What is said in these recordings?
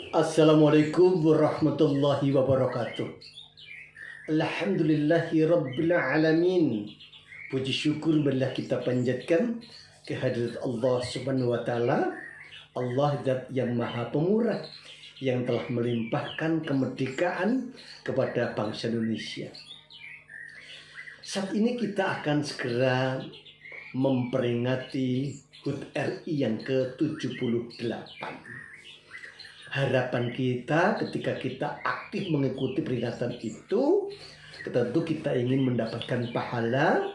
Assalamualaikum warahmatullahi wabarakatuh. Alhamdulillahi rabbil alamin. Puji syukur marilah kita panjatkan kehadirat Allah Subhanahu wa taala. Allah zat yang maha pemurah, yang telah melimpahkan kemerdekaan kepada bangsa Indonesia. Saat ini kita akan segera memperingati HUT RI yang ke-78. Harapan kita ketika kita aktif mengikuti peringatan itu, tentu kita ingin mendapatkan pahala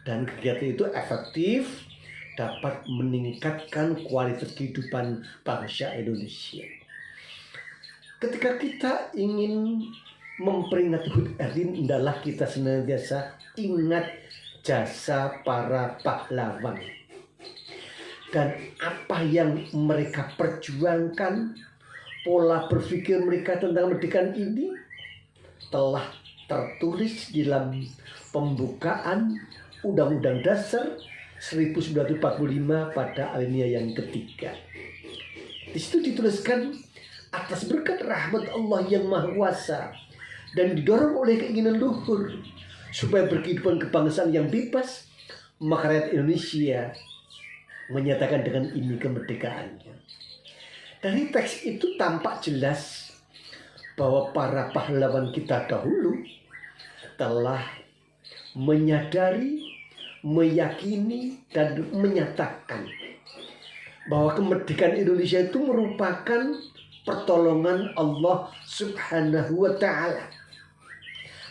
dan kegiatan itu efektif, dapat meningkatkan kualitas kehidupan bangsa Indonesia. Ketika kita ingin memperingati HUT RI, adalah kita senantiasa ingat jasa para pahlawan dan apa yang mereka perjuangkan. Pola berpikir mereka tentang kemerdekaan ini telah tertulis dalam pembukaan Undang-Undang Dasar 1945 pada alinea yang ketiga. Di situ dituliskan, atas berkat rahmat Allah yang Maha Kuasa dan didorong oleh keinginan luhur supaya berkehidupan kebangsaan yang bebas, maka rakyat Indonesia menyatakan dengan ini kemerdekaannya. Dari teks itu tampak jelas bahwa para pahlawan kita dahulu telah menyadari, meyakini, dan menyatakan bahwa kemerdekaan Indonesia itu merupakan pertolongan Allah Subhanahu wa ta'ala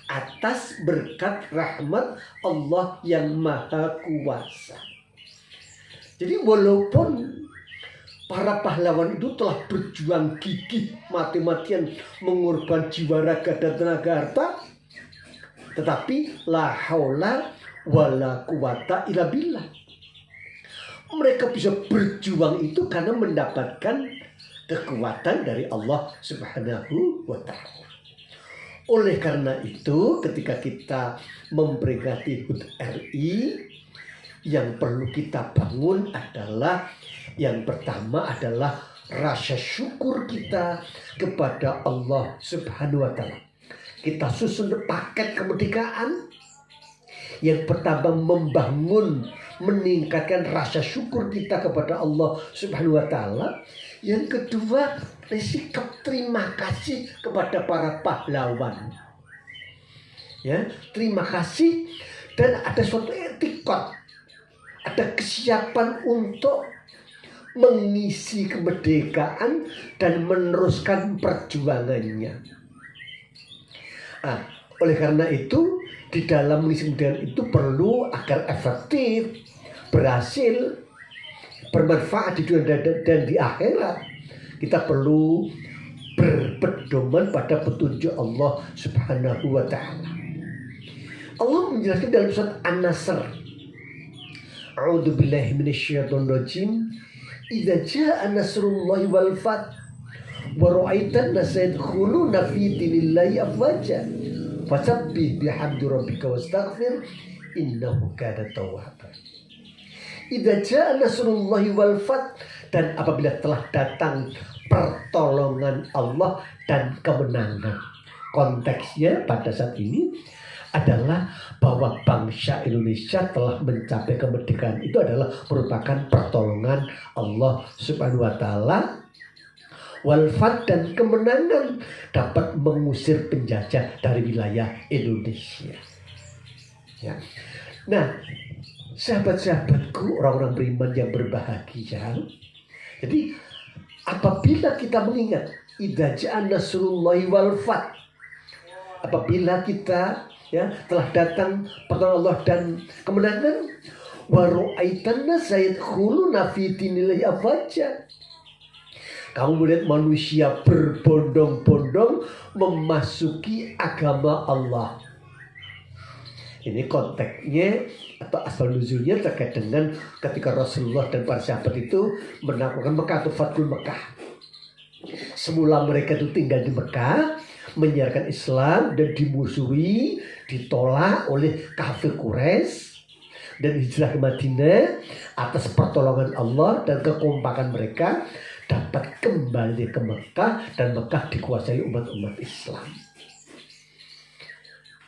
atas berkat rahmat Allah yang Maha Kuasa. Jadi walaupun para pahlawan itu telah berjuang gigih, mati-matian, mengorban jiwa, raga, dan tenaga harta, tetapi la haula wala quwata illa billah. Mereka bisa berjuang itu karena mendapatkan kekuatan dari Allah Subhanahu wa ta'ala. Oleh karena itu, ketika kita memperingati HUT RI, yang perlu kita bangun adalah, yang pertama adalah rasa syukur kita kepada Allah Subhanahu wa ta'ala. Kita susun paket kemerdekaan. Yang pertama membangun, meningkatkan rasa syukur kita kepada Allah Subhanahu wa ta'ala. Yang kedua, sikap terima kasih kepada para pahlawan. Ya, terima kasih, dan ada suatu etikot, ada kesiapan untuk mengisi kemerdekaan dan meneruskan perjuangannya. Oleh karena itu, di dalam mengisi kemerdekaan itu perlu agar efektif, berhasil, bermanfaat di dunia dan di akhirat. Kita perlu berpedoman pada petunjuk Allah Subhanahu wa ta'ala. Allah menjelaskan dalam surat An-Nasr, A'udzu billahi minasyaitonir rajim. Idza jaa nasrullahi wal fath wa ra'aitan nasa yadkhuluna fi dinillahi afwaja fasabbih bihamdi rabbika wastaghfir innahu kana tawwaban. Idza jaa nasrullahi wal fath, dan apabila telah datang pertolongan Allah dan kemenangan. Konteksnya pada saat ini adalah bahwa bangsa Indonesia telah mencapai kemerdekaan. Itu adalah merupakan pertolongan Allah Subhanahu wa ta'ala. Walfat, dan kemenangan dapat mengusir penjajah dari wilayah Indonesia. Ya. Nah, sahabat-sahabatku, orang-orang beriman yang berbahagia. Jadi apabila kita mengingat idza ja'a nasrullahi wal fath, apabila kita telah datang pertolongan Allah dan kemenangan, wa ra'aitanna sayadkhuluna fi dinillahi afwaja, kamu melihat manusia berbondong-bondong memasuki agama Allah. Ini konteksnya atau asal nuzulnya terkait dengan ketika Rasulullah dan para sahabat itu menaklukkan Mekah atau Fathul Mekah. Semula mereka itu tinggal di Mekah, menyiarkan Islam dan dimusuhi, ditolak oleh kafir Quraisy, dan hijrah ke Madinah atas pertolongan Allah dan kekompakan mereka. dapat kembali ke Mekah dan Mekah dikuasai umat-umat Islam.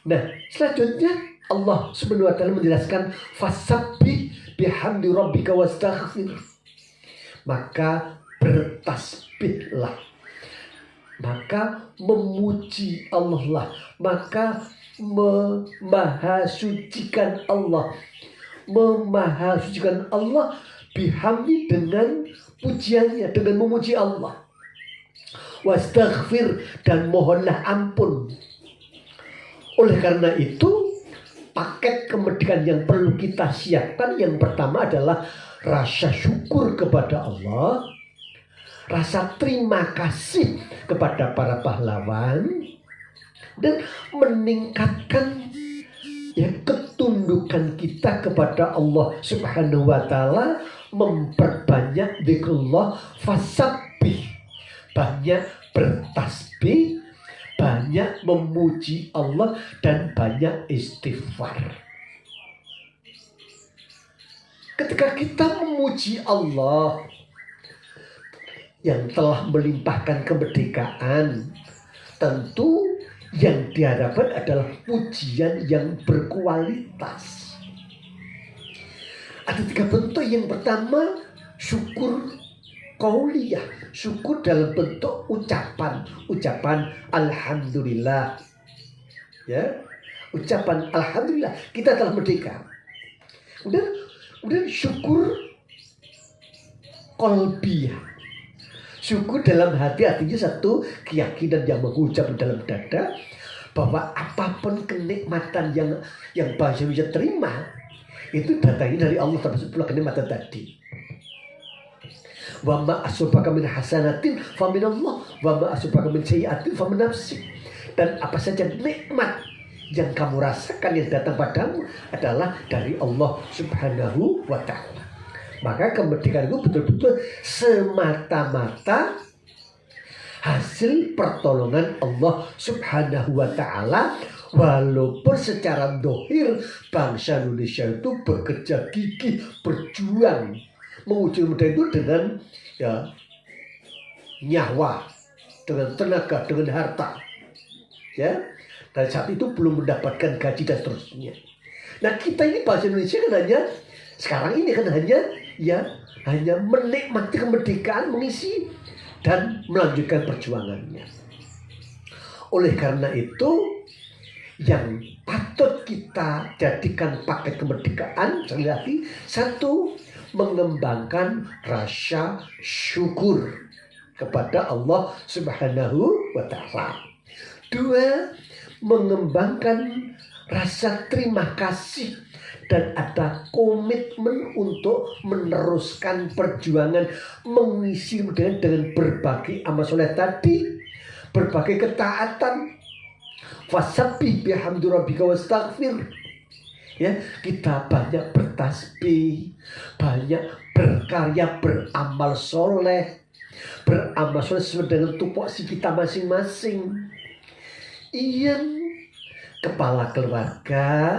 Nah, selanjutnya Allah Subhanahu wa taala menjelaskan fasabbih bihamdi rabbika wastaghfir. Maka bertasbihlah, maka memuji Allah lah, maka memahasucikan Allah, memahasucikan Allah bihamdi dengan pujiannya, dengan memuji Allah. Wastaghfir, dan mohonlah ampun. Oleh karena itu, paket kemerdekaan yang perlu kita siapkan yang pertama adalah rasa syukur kepada Allah, rasa terima kasih kepada para pahlawan, dan meningkatkan ketundukan kita kepada Allah Subhanahu wa taala, memperbanyak zikrullah, fasabbih, banyak bertasbih, banyak memuji Allah, dan banyak istighfar. Ketika kita memuji Allah yang telah melimpahkan kemerdekaan, tentu yang diharapkan adalah pujian yang berkualitas. Ada 3 bentuk. Yang pertama, syukur qauliyah, syukur dalam bentuk ucapan alhamdulillah. Ya, ucapan alhamdulillah kita telah merdeka. Kemudian syukur qalbiyah, syukur dalam hati, artinya satu keyakinan yang mengucap dalam dada bahwa apapun kenikmatan yang bangsa bisa terima itu datangnya dari Allah, termasuk pula kenikmatan tadi. Wa ma asabaka min hasanatin fa min Allah wa ma asabaka min sayyi'atin fa min nafsik. Dan apa saja nikmat yang kamu rasakan yang datang padamu adalah dari Allah Subhanahu wa taala. Maka kemerdekaan itu betul-betul semata-mata hasil pertolongan Allah Subhanahu wa taala, walaupun secara dohir bangsa Indonesia itu bekerja gigih, berjuang menguji kemerdekaan itu dengan nyawa, dengan tenaga, dengan harta. Ya, dan saat itu belum mendapatkan gaji dan seterusnya. Nah, kita ini bangsa Indonesia kan sekarang ini hanya menikmati kemerdekaan, mengisi dan melanjutkan perjuangannya. Oleh karena itu, yang patut kita jadikan paket kemerdekaan sekali lagi, satu, mengembangkan rasa syukur kepada Allah Subhanahu wa taala. 2, mengembangkan rasa terima kasih dan ada komitmen untuk meneruskan perjuangan, mengisi dengan berbagai amal soleh tadi, berbagai ketaatan. Fasabbih bihamdi rabbika wastaghfir. Ya, kita banyak bertasbih, banyak berkarya, beramal soleh sesuai dengan tupoksi kita masing-masing. Kepala keluarga,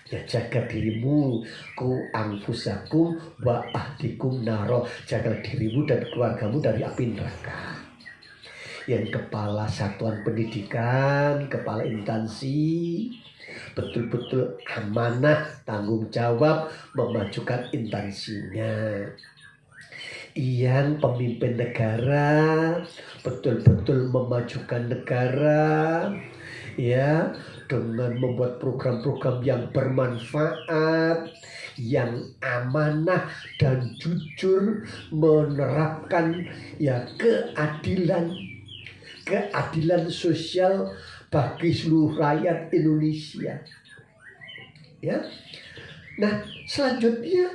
ya jaga dirimu, ku anfusakum wa ahdikum naro, jaga dirimu dan keluargamu dari api neraka. Yang kepala satuan pendidikan, kepala instansi, betul-betul amanah, tanggung jawab memajukan instansinya. Yang pemimpin negara, betul-betul memajukan negara, ya, dengan membuat program-program yang bermanfaat, yang amanah dan jujur, menerapkan keadilan sosial bagi seluruh rakyat Indonesia. Ya. Nah, selanjutnya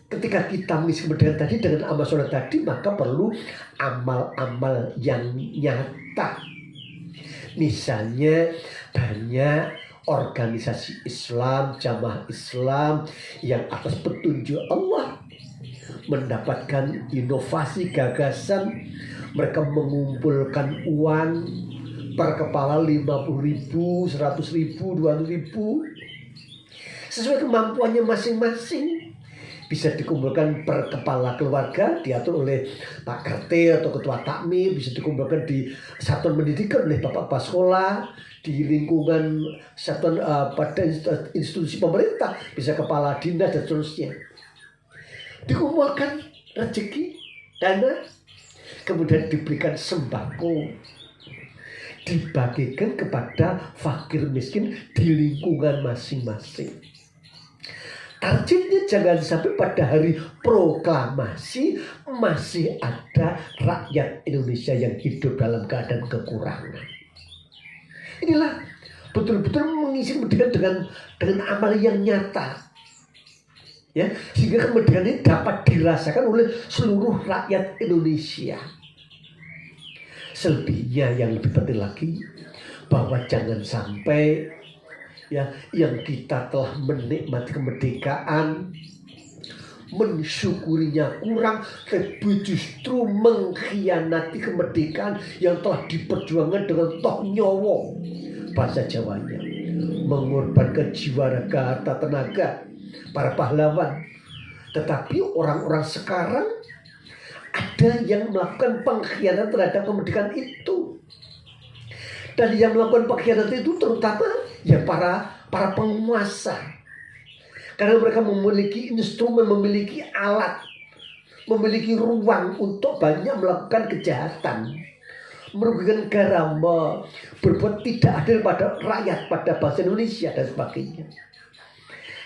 ketika kita mengisi kemerdekaan tadi dengan amal soleh tadi, maka perlu amal-amal yang nyata. Misalnya banyak organisasi Islam, jamaah Islam yang atas petunjuk Allah mendapatkan inovasi gagasan, mereka mengumpulkan uang per kepala 50.000, 100.000, 200.000 sesuai kemampuannya masing-masing. bisa dikumpulkan per kepala keluarga, diatur oleh Pak RT atau ketua takmir, bisa dikumpulkan di satuan pendidikan oleh bapak-bapak sekolah, di lingkungan satuan pada institusi pemerintah, bisa kepala dinas dan seterusnya. Dikumpulkan rezeki, dana, kemudian diberikan sembako, dibagikan kepada fakir miskin di lingkungan masing-masing. Targetnya jangan sampai pada hari proklamasi masih ada rakyat Indonesia yang hidup dalam keadaan kekurangan. Inilah betul-betul mengisi kemerdekaan dengan amal yang nyata, ya, sehingga kemerdekaan ini dapat dirasakan oleh seluruh rakyat Indonesia. Selebihnya yang lebih penting lagi, bahwa jangan sampai ya yang kita telah menikmati kemerdekaan mensyukurinya kurang, tapi justru mengkhianati kemerdekaan yang telah diperjuangkan dengan toh nyawa, bahasa Jawanya, mengorbankan jiwa, raga, harta, tenaga para pahlawan. Tetapi orang-orang sekarang ada yang melakukan pengkhianatan terhadap kemerdekaan itu. Dan yang melakukan pengkhianatan itu terutama ya para penguasa. Karena mereka memiliki instrumen, memiliki alat, memiliki ruang untuk banyak melakukan kejahatan, merugikan negara, berbuat tidak adil pada rakyat, pada bangsa Indonesia dan sebagainya.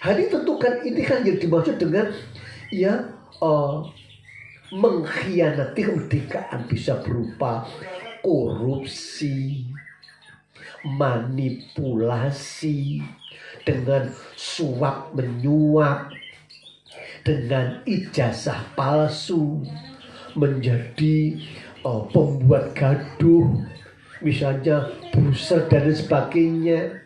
Hari tentukan ini kan yang dimaksud dengan ya mengkhianati kemerdekaan, bisa berupa korupsi, manipulasi, dengan suap menyuap, dengan ijazah palsu, menjadi pembuat gaduh, misalnya buser dan sebagainya.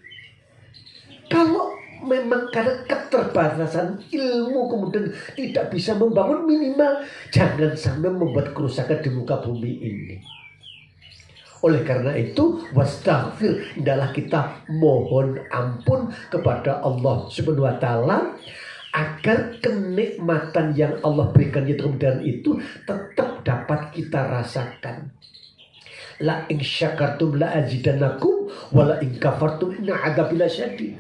Kalau memang karena keterbatasan ilmu kemudian tidak bisa membangun, minimal jangan sampai membuat kerusakan di muka bumi ini. Oleh karena itu, wastaghfir, hendaklah kita mohon ampun kepada Allah Subhanahu wa taala agar kenikmatan yang Allah berikan yaitu kemudian itu tetap dapat kita rasakan. La in syakartum la azidannakum wa la in kafartum inna adzabi lasyadid.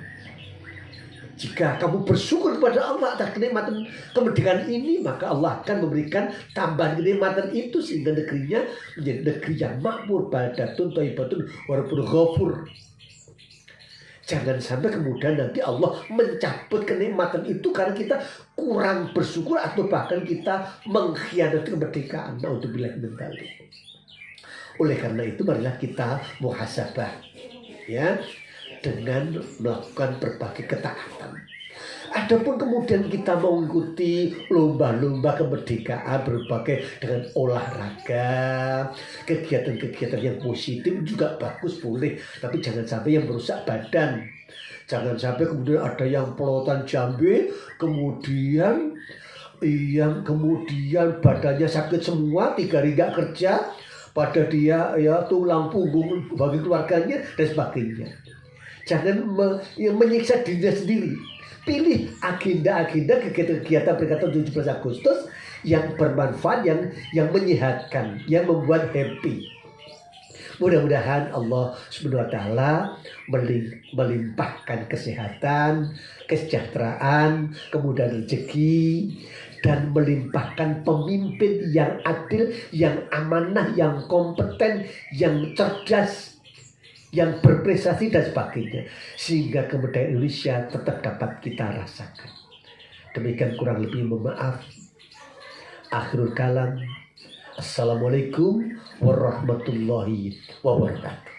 Jika kamu bersyukur kepada Allah atas kenikmatan kemerdekaan ini, maka Allah akan memberikan tambahan kenikmatan itu sehingga negerinya menjadi negeri yang makmur, baldatun thayyibatun wa rabbun ghafur. Jangan sampai kemudian nanti Allah mencabut kenikmatan itu karena kita kurang bersyukur atau bahkan kita mengkhianati kemerdekaan. Na'udzubillah min dzalik. Oleh karena itu marilah kita muhasabah, ya, dengan melakukan berbagai ketaatan. Adapun kemudian kita mengikuti lomba-lomba kemerdekaan berbagai dengan olahraga, kegiatan-kegiatan yang positif juga bagus, boleh, tapi jangan sampai yang merusak badan. Jangan sampai kemudian ada yang pelotan jambe, kemudian badannya sakit semua, 3 hari gak kerja, pada dia ya tulang punggung bagi keluarganya dan sebagainya. Jangan menyiksa dirinya sendiri. Pilih agenda-agenda kegiatan-kegiatan peringatan 17 Agustus yang bermanfaat, yang menyehatkan, yang membuat happy. Mudah-mudahan Allah Subhanahu wa taala melimpahkan kesehatan, kesejahteraan, kemudahan rezeki, dan melimpahkan pemimpin yang adil, yang amanah, yang kompeten, yang cerdas, yang berprestasi dan sebagainya, sehingga kemerdekaan Indonesia tetap dapat kita rasakan. Demikian kurang lebih, mohon maaf. Akhirul kalam. Assalamualaikum warahmatullahi wabarakatuh.